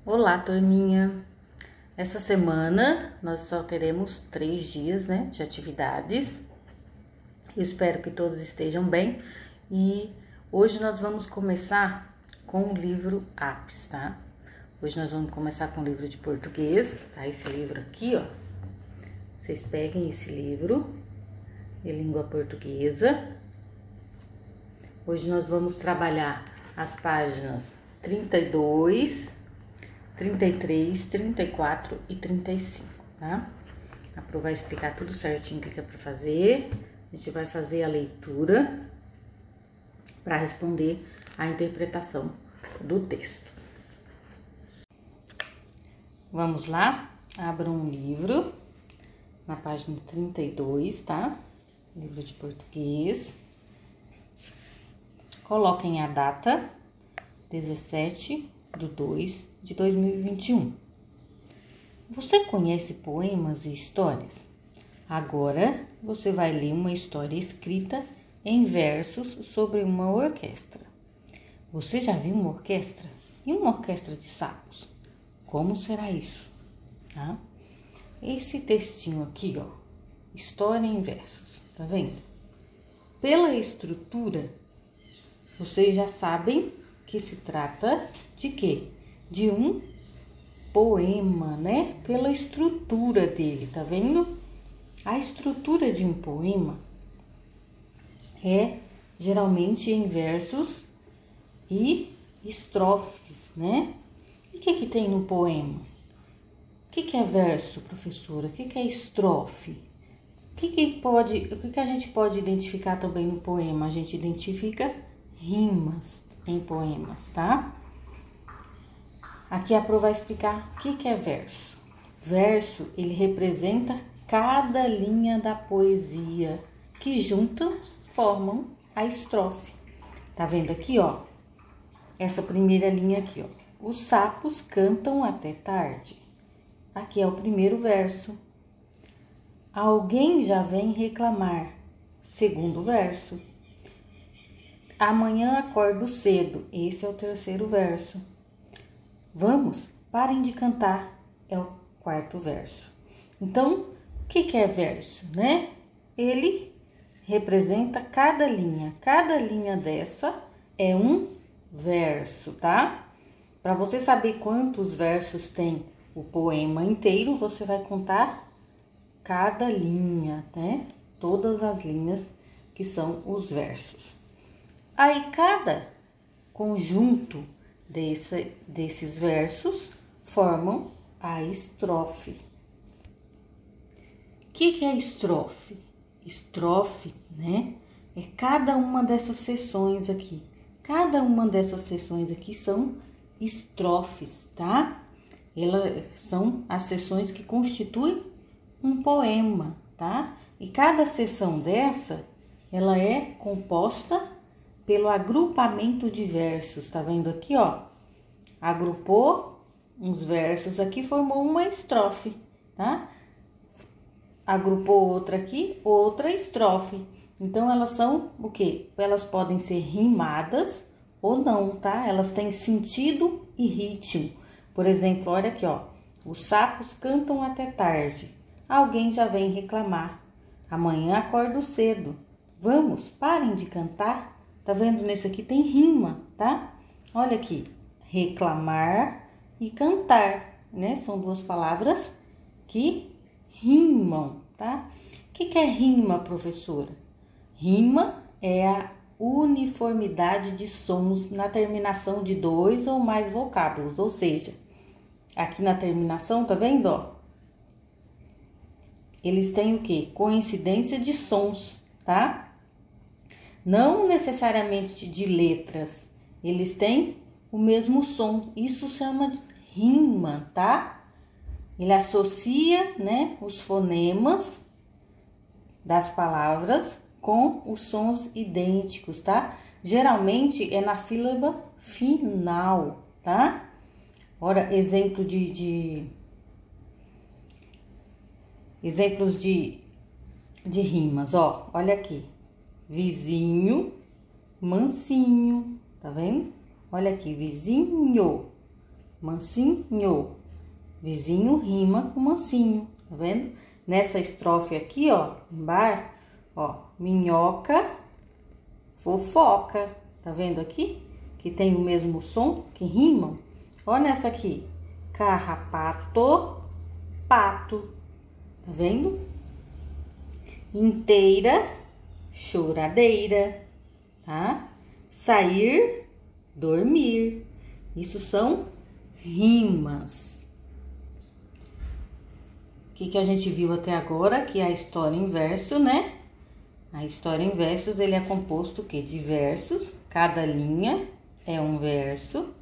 Olá, turminha! Essa semana nós só teremos 3 dias, né, de atividades. Eu espero que todos estejam bem e hoje nós vamos começar com o livro Apps, tá? Hoje nós vamos começar com o livro de português, tá? Esse livro aqui, ó. Vocês peguem esse livro de língua portuguesa. Hoje nós vamos trabalhar as páginas 32, 33, 34 e 35, tá? A Pro vai explicar tudo certinho o que é para fazer. A gente vai fazer a leitura para responder a interpretação do texto. Vamos lá? Abram um livro na página 32, tá? Livro de português. Coloquem a data 17/2/2021. Você conhece poemas e histórias? Agora você vai ler uma história escrita em versos sobre uma orquestra. Você já viu uma orquestra? E uma orquestra de sapos? Como será isso? Tá? Esse textinho aqui, ó, história em versos, tá vendo? Pela estrutura, vocês já sabem que se trata de quê? De um poema, né? Pela estrutura dele, tá vendo? A estrutura de um poema é geralmente em versos e estrofes, né? E o que tem no poema? O que é verso, professora? O que é estrofe? O que a gente pode identificar também no poema? A gente identifica rimas em poemas, tá? Aqui a Pro vai explicar o que é verso. Verso, ele representa cada linha da poesia que juntas formam a estrofe. Tá vendo aqui, ó? Essa primeira linha aqui, ó. Os sapos cantam até tarde. Aqui é o primeiro verso. Alguém já vem reclamar. Segundo verso. Amanhã acordo cedo. Esse é o terceiro verso. Vamos, parem de cantar. É o quarto verso. Então, o que é verso, né? Ele representa cada linha. Cada linha dessa é um verso, tá? Para você saber quantos versos tem o poema inteiro, você vai contar cada linha, né? Todas as linhas que são os versos. Aí, cada conjunto desses versos formam a estrofe. O que é estrofe? Estrofe, né? É cada uma dessas seções aqui. Cada uma dessas seções aqui são estrofes, tá? Elas são as seções que constituem um poema, tá? E cada seção dessa, ela é composta pelo agrupamento de versos, tá vendo aqui, ó? Agrupou uns versos aqui, formou uma estrofe, tá? Agrupou outra aqui, outra estrofe. Então, elas são o quê? Elas podem ser rimadas ou não, tá? Elas têm sentido e ritmo. Por exemplo, olha aqui, ó. Os sapos cantam até tarde. Alguém já vem reclamar. Amanhã acordo cedo. Vamos, parem de cantar. Tá vendo? Nesse aqui tem rima, tá? Olha aqui, reclamar e cantar, né? São duas palavras que rimam, tá? O que é rima, professora? Rima é a uniformidade de sons na terminação de 2 ou mais vocábulos, ou seja, aqui na terminação, tá vendo, ó? Eles têm o quê? Coincidência de sons, tá? Não necessariamente de letras, eles têm o mesmo som. Isso chama de rima, tá? Ele associa, né, os fonemas das palavras com os sons idênticos, tá? Geralmente é na sílaba final, tá? Ora, exemplos de rimas, ó. Olha aqui. Vizinho, mansinho, tá vendo? Olha aqui, vizinho, mansinho. Vizinho rima com mansinho, tá vendo? Nessa estrofe aqui, ó, embaixo, ó, minhoca, fofoca. Tá vendo aqui? Que tem o mesmo som, que rimam. Ó nessa aqui, carrapato, pato. Tá vendo? Inteira, choradeira, tá? Sair, dormir. Isso são rimas. O que a gente viu até agora? Que a história em verso, né? A história em versos, ele é composto de versos. Cada linha é um verso.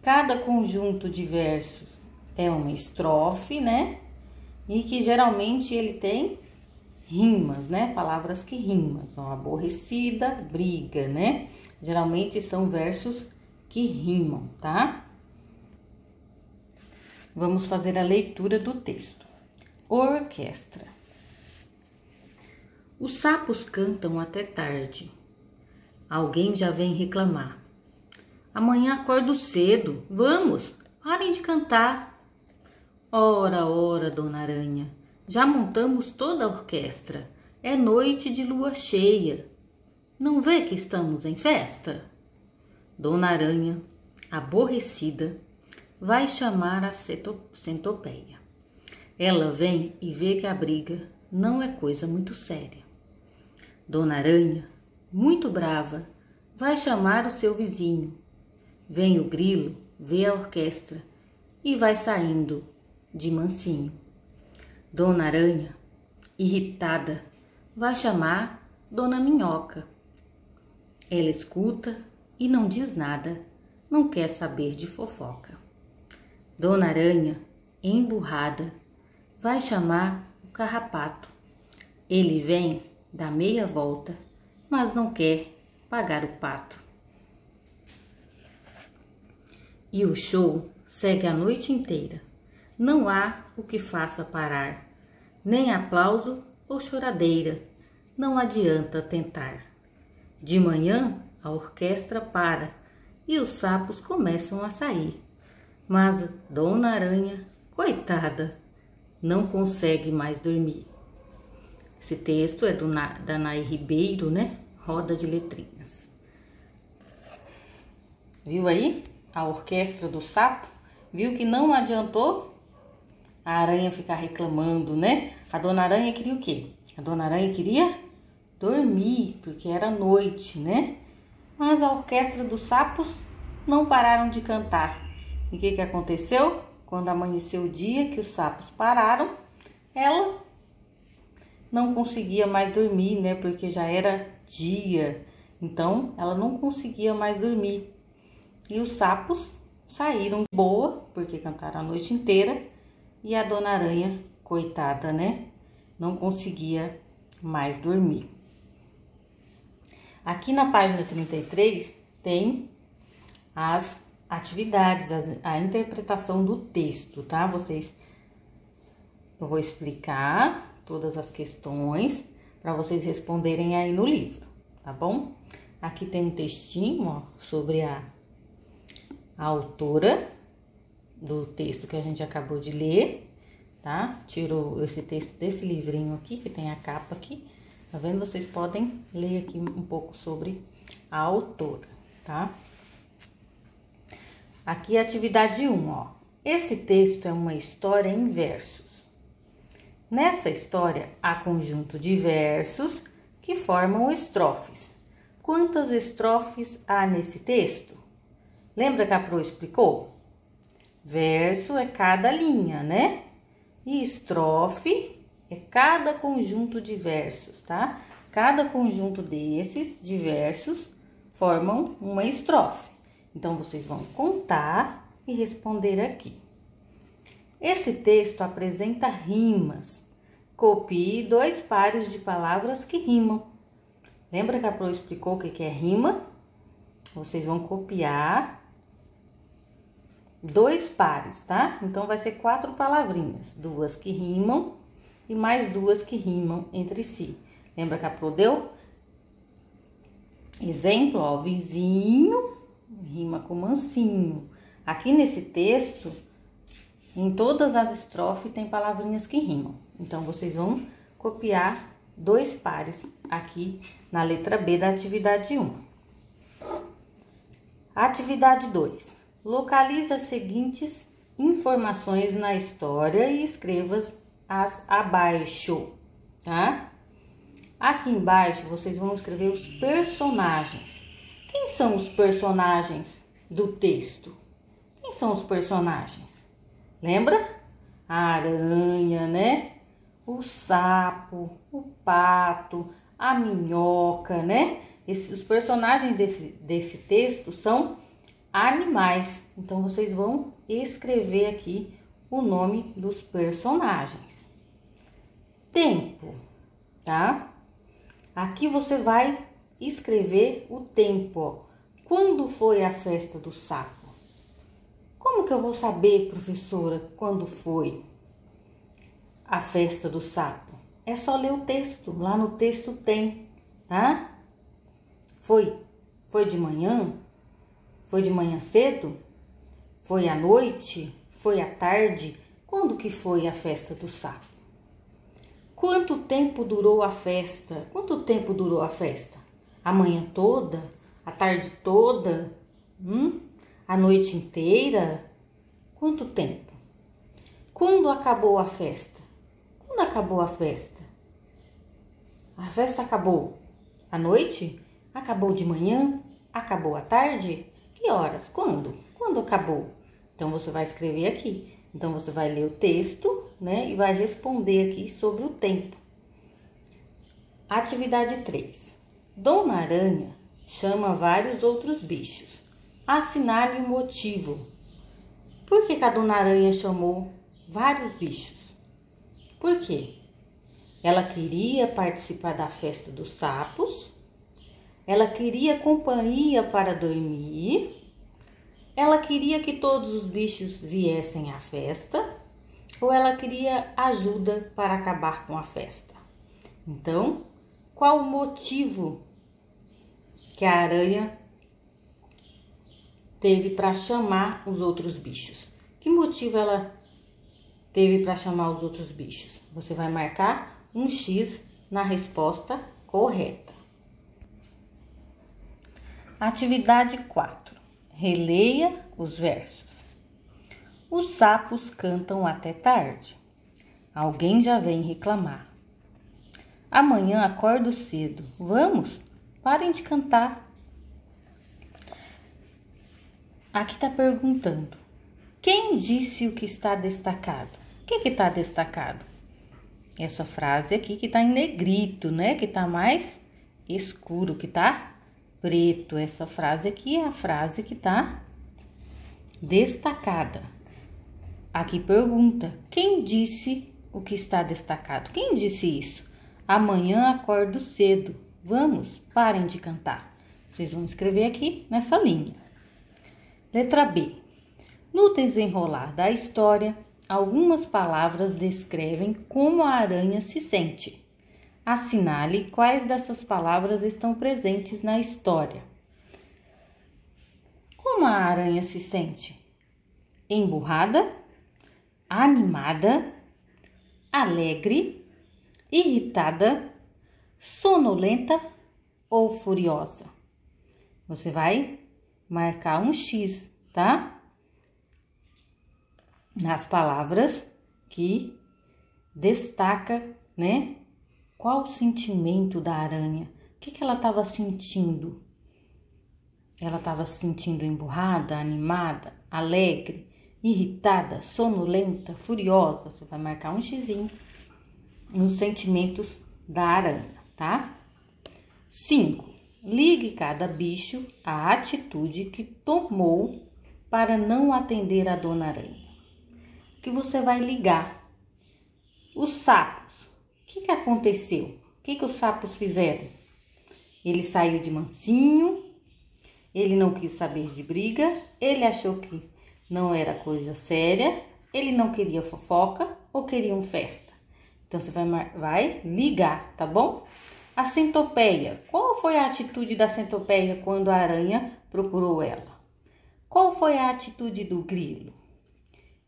Cada conjunto de versos é uma estrofe, né? E que geralmente ele tem rimas, né? Palavras que rimam. Ó, aborrecida, briga, né? Geralmente são versos que rimam, tá? Vamos fazer a leitura do texto. Orquestra. Os sapos cantam até tarde. Alguém já vem reclamar. Amanhã acordo cedo. Vamos, parem de cantar. Ora, ora, Dona Aranha. Já montamos toda a orquestra. É noite de lua cheia. Não vê que estamos em festa? Dona Aranha, aborrecida, vai chamar a centopeia. Ela vem e vê que a briga não é coisa muito séria. Dona Aranha, muito brava, vai chamar o seu vizinho. Vem o grilo, vê a orquestra e vai saindo de mansinho. Dona Aranha, irritada, vai chamar Dona Minhoca. Ela escuta e não diz nada, não quer saber de fofoca. Dona Aranha, emburrada, vai chamar o carrapato. Ele vem, dá meia volta, mas não quer pagar o pato. E o show segue a noite inteira. Não há o que faça parar, nem aplauso ou choradeira. Não adianta tentar. De manhã a orquestra para e os sapos começam a sair. Mas Dona Aranha, coitada, não consegue mais dormir. Esse texto é da Nay Ribeiro, né? Roda de letrinhas. Viu aí? A orquestra do sapo. Viu que não adiantou a aranha ficar reclamando, né? A Dona Aranha queria o quê? A Dona Aranha queria dormir, porque era noite, né? Mas a orquestra dos sapos não pararam de cantar. E o que aconteceu? Quando amanheceu o dia que os sapos pararam, ela não conseguia mais dormir, né? Porque já era dia. Então, ela não conseguia mais dormir. E os sapos saíram de boa, porque cantaram a noite inteira. E a Dona Aranha, coitada, né? Não conseguia mais dormir. Aqui na página 33 tem as atividades, a interpretação do texto, tá? Eu vou explicar todas as questões para vocês responderem aí no livro, tá bom? Aqui tem um textinho, ó, sobre a autora do texto que a gente acabou de ler, tá? Tirou esse texto desse livrinho aqui, que tem a capa aqui. Tá vendo? Vocês podem ler aqui um pouco sobre a autora, tá? Aqui a atividade 1, ó. Esse texto é uma história em versos. Nessa história, há conjunto de versos que formam estrofes. Quantas estrofes há nesse texto? Lembra que a Pro explicou? Verso é cada linha, né? E estrofe é cada conjunto de versos, tá? Cada conjunto desses de versos formam uma estrofe. Então, vocês vão contar e responder aqui. Esse texto apresenta rimas. Copie 2 pares de palavras que rimam. Lembra que a Pro explicou o que é rima? Vocês vão copiar 2 pares, tá? Então, vai ser 4 palavrinhas. 2 que rimam e mais 2 que rimam entre si. Lembra que a Pro deu? Exemplo, ó, vizinho rima com mansinho. Aqui nesse texto, em todas as estrofes tem palavrinhas que rimam. Então, vocês vão copiar 2 pares aqui na letra B da atividade 1. Atividade 2. Localize as seguintes informações na história e escreva-as abaixo, tá? Aqui embaixo, vocês vão escrever os personagens. Quem são os personagens do texto? Quem são os personagens? Lembra? A aranha, né? O sapo, o pato, a minhoca, né? Os personagens desse texto são animais. Então, vocês vão escrever aqui o nome dos personagens. Tempo, tá? Aqui você vai escrever o tempo, ó. Quando foi a festa do sapo? Como que eu vou saber, professora, quando foi a festa do sapo? É só ler o texto, lá no texto tem, tá? Foi de manhã? Foi de manhã cedo? Foi à noite? Foi à tarde? Quando que foi a festa do sapo? Quanto tempo durou a festa? Quanto tempo durou a festa? A manhã toda? A tarde toda? A noite inteira? Quanto tempo? Quando acabou a festa? Quando acabou a festa? A festa acabou à noite? Acabou de manhã? Acabou à tarde? Que horas? Quando? Quando acabou? Então, você vai escrever aqui. Então, você vai ler o texto, né? E vai responder aqui sobre o tempo. Atividade 3. Dona Aranha chama vários outros bichos. Assinale o motivo. Por que a Dona Aranha chamou vários bichos? Por quê? Ela queria participar da festa dos sapos. Ela queria companhia para dormir. Ela queria que todos os bichos viessem à festa. Ou ela queria ajuda para acabar com a festa? Então, qual o motivo que a aranha teve para chamar os outros bichos? Que motivo ela teve para chamar os outros bichos? Você vai marcar um X na resposta correta. Atividade 4. Releia os versos. Os sapos cantam até tarde. Alguém já vem reclamar. Amanhã acordo cedo. Vamos? Parem de cantar. Aqui está perguntando. Quem disse o que está destacado? O que está destacado? Essa frase aqui que está em negrito, né? Que está mais escuro, que está preto. Essa frase aqui é a frase que está destacada. Aqui pergunta, quem disse o que está destacado? Quem disse isso? Amanhã acordo cedo. Vamos, parem de cantar. Vocês vão escrever aqui nessa linha. Letra B. No desenrolar da história, algumas palavras descrevem como a aranha se sente. Assinale quais dessas palavras estão presentes na história. Como a aranha se sente? Emburrada, animada, alegre, irritada, sonolenta ou furiosa? Você vai marcar um X, tá? Nas palavras que destaca, né? Qual o sentimento da aranha? O que ela estava sentindo? Ela estava se sentindo emburrada, animada, alegre, irritada, sonolenta, furiosa. Você vai marcar um xizinho nos sentimentos da aranha, tá? 5. Ligue cada bicho à atitude que tomou para não atender a Dona Aranha. Que você vai ligar. Os sapos. O que aconteceu? O que os sapos fizeram? Ele saiu de mansinho, ele não quis saber de briga, ele achou que não era coisa séria, ele não queria fofoca ou queriam festa. Então, você vai ligar, tá bom? A centopeia. Qual foi a atitude da centopeia quando a aranha procurou ela? Qual foi a atitude do grilo?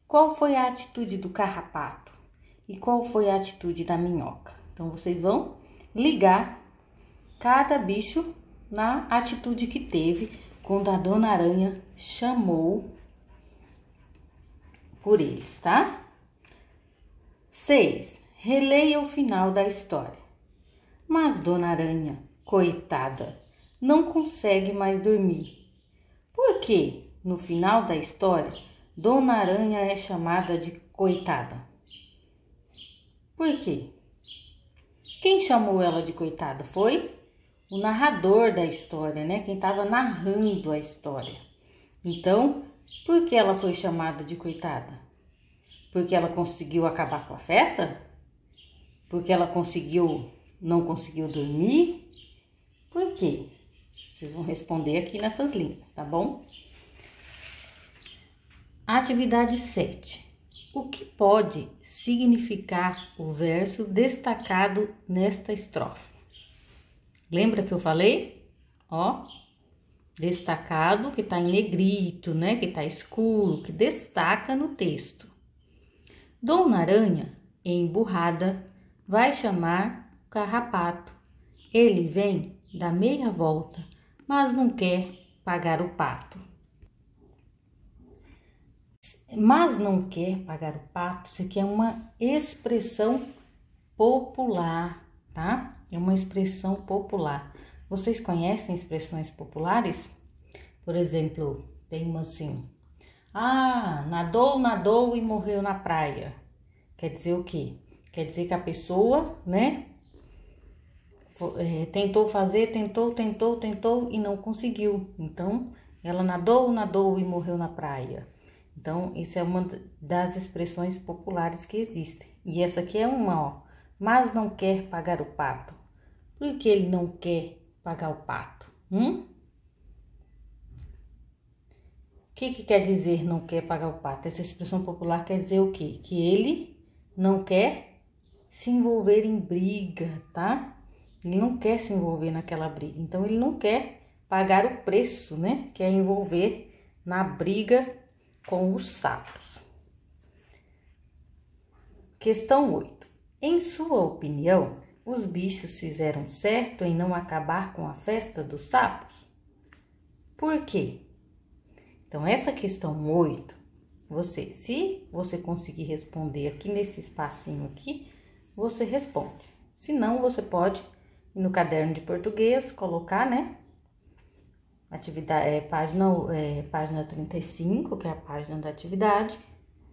Qual foi a atitude do carrapato? E qual foi a atitude da minhoca? Então, vocês vão ligar cada bicho na atitude que teve quando a Dona Aranha chamou por eles, tá? 6. Releia o final da história. Mas Dona Aranha, coitada, não consegue mais dormir. Por que, no final da história, Dona Aranha é chamada de coitada? Por quê? Quem chamou ela de coitada foi o narrador da história, né? Quem estava narrando a história. Então, por que ela foi chamada de coitada? Porque ela conseguiu acabar com a festa? Porque ela não conseguiu dormir? Por quê? Vocês vão responder aqui nessas linhas, tá bom? Atividade 7. O que pode significar o verso destacado nesta estrofe? Lembra que eu falei? Ó, destacado que tá em negrito, né? Que tá escuro, que destaca no texto. Dona Aranha, emburrada, vai chamar o carrapato. Ele vem dar meia volta, mas não quer pagar o pato. Mas não quer pagar o pato, isso aqui é uma expressão popular, tá? É uma expressão popular. Vocês conhecem expressões populares? Por exemplo, tem uma assim: ah, nadou e morreu na praia. Quer dizer o quê? Quer dizer que a pessoa, né, tentou e não conseguiu. Então, ela nadou e morreu na praia. Então, isso é uma das expressões populares que existem. E essa aqui é uma, ó. Mas não quer pagar o pato. Por que ele não quer pagar o pato? O que quer dizer não quer pagar o pato? Essa expressão popular quer dizer o quê? Que ele não quer se envolver em briga, tá? Ele não quer se envolver naquela briga. Então, ele não quer pagar o preço, né? Quer envolver na briga com os sapos. Questão 8. Em sua opinião, os bichos fizeram certo em não acabar com a festa dos sapos? Por quê? Então, essa questão 8, se você conseguir responder aqui nesse espacinho aqui, você responde. Se não, você pode ir no caderno de português, colocar, né? Atividade, página 35, que é a página da atividade,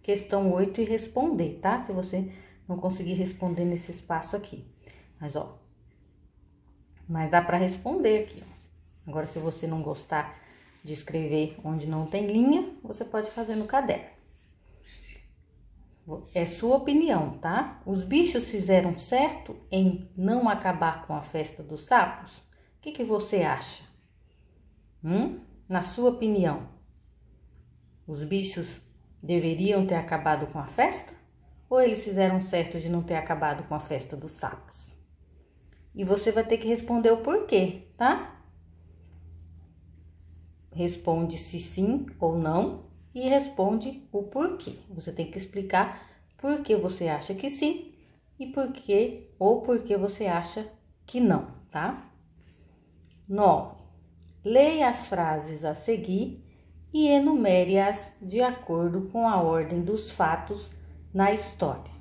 questão 8 e responder, tá? Se você não conseguir responder nesse espaço aqui. Mas dá para responder aqui, ó. Agora, se você não gostar de escrever onde não tem linha, você pode fazer no caderno. É sua opinião, tá? Os bichos fizeram certo em não acabar com a festa dos sapos? O que você acha? Na sua opinião, os bichos deveriam ter acabado com a festa? Ou eles fizeram certo de não ter acabado com a festa dos sapos? E você vai ter que responder o porquê, tá? Responde se sim ou não e responde o porquê. Você tem que explicar por que você acha que sim e por que você acha que não, tá? 9. Leia as frases a seguir e enumere-as de acordo com a ordem dos fatos na história.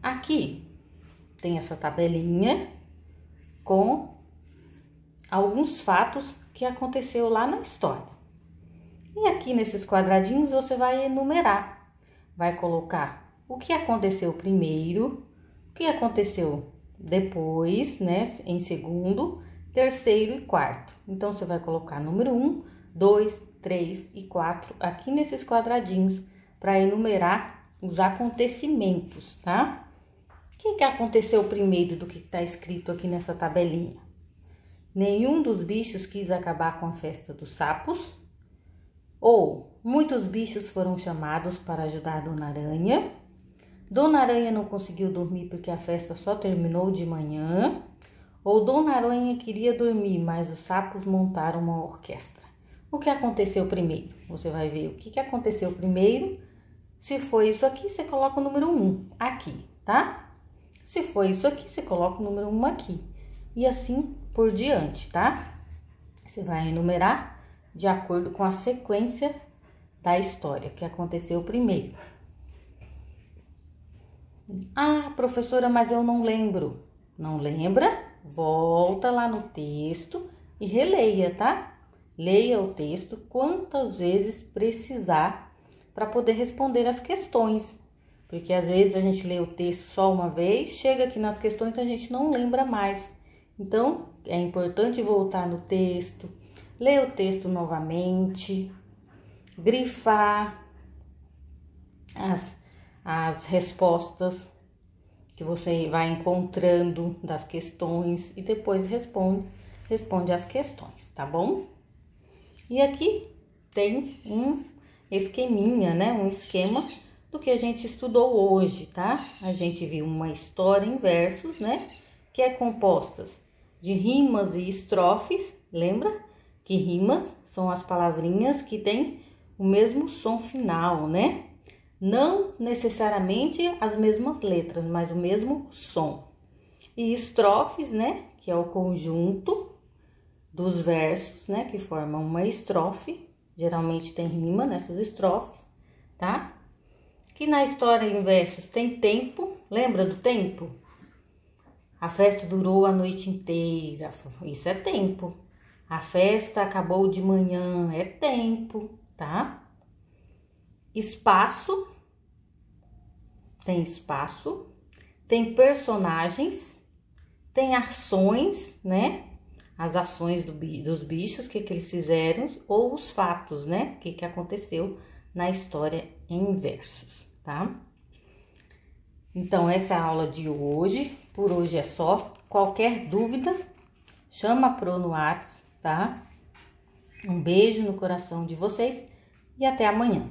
Aqui tem essa tabelinha com alguns fatos que aconteceu lá na história. E aqui nesses quadradinhos você vai enumerar. Vai colocar o que aconteceu primeiro, o que aconteceu depois, né, em segundo, terceiro e quarto. Então, você vai colocar número 1, 2, 3 e 4 aqui nesses quadradinhos para enumerar os acontecimentos, tá? O que aconteceu primeiro do que está escrito aqui nessa tabelinha? Nenhum dos bichos quis acabar com a festa dos sapos. Ou muitos bichos foram chamados para ajudar Dona Aranha. Dona Aranha não conseguiu dormir porque a festa só terminou de manhã. Ou Dona Aranha queria dormir, mas os sapos montaram uma orquestra. o que aconteceu primeiro. Você vai ver o que aconteceu primeiro. Se foi isso aqui, você coloca o número 1 aqui, tá? Se foi isso aqui, você coloca o número 1 aqui. E assim por diante, tá? Você vai enumerar de acordo com a sequência da história que aconteceu primeiro. Ah, professora, mas eu não lembro. Não lembra? Volta lá no texto e releia, tá? Leia o texto quantas vezes precisar para poder responder as questões. Porque às vezes a gente lê o texto só uma vez, chega aqui nas questões e a gente não lembra mais. Então, é importante voltar no texto, ler o texto novamente, grifar as respostas que você vai encontrando das questões e depois responde as questões, tá bom? E aqui tem um esqueminha, né? Um esquema do que a gente estudou hoje, tá? A gente viu uma história em versos, né? Que é composta de rimas e estrofes, lembra? Que rimas são as palavrinhas que têm o mesmo som final, né? Não necessariamente as mesmas letras, mas o mesmo som. E estrofes, né? Que é o conjunto dos versos, né? Que formam uma estrofe. Geralmente tem rima nessas estrofes, tá? Que na história em versos tem tempo. Lembra do tempo? A festa durou a noite inteira. Isso é tempo. A festa acabou de manhã. É tempo, tá? Espaço, tem personagens, tem ações, né? As ações dos bichos, o que eles fizeram, ou os fatos, né? O que aconteceu na história em versos, tá? Então, essa é a aula de hoje. Por hoje é só. Qualquer dúvida, chama a Pro no WhatsApp, tá? Um beijo no coração de vocês e até amanhã.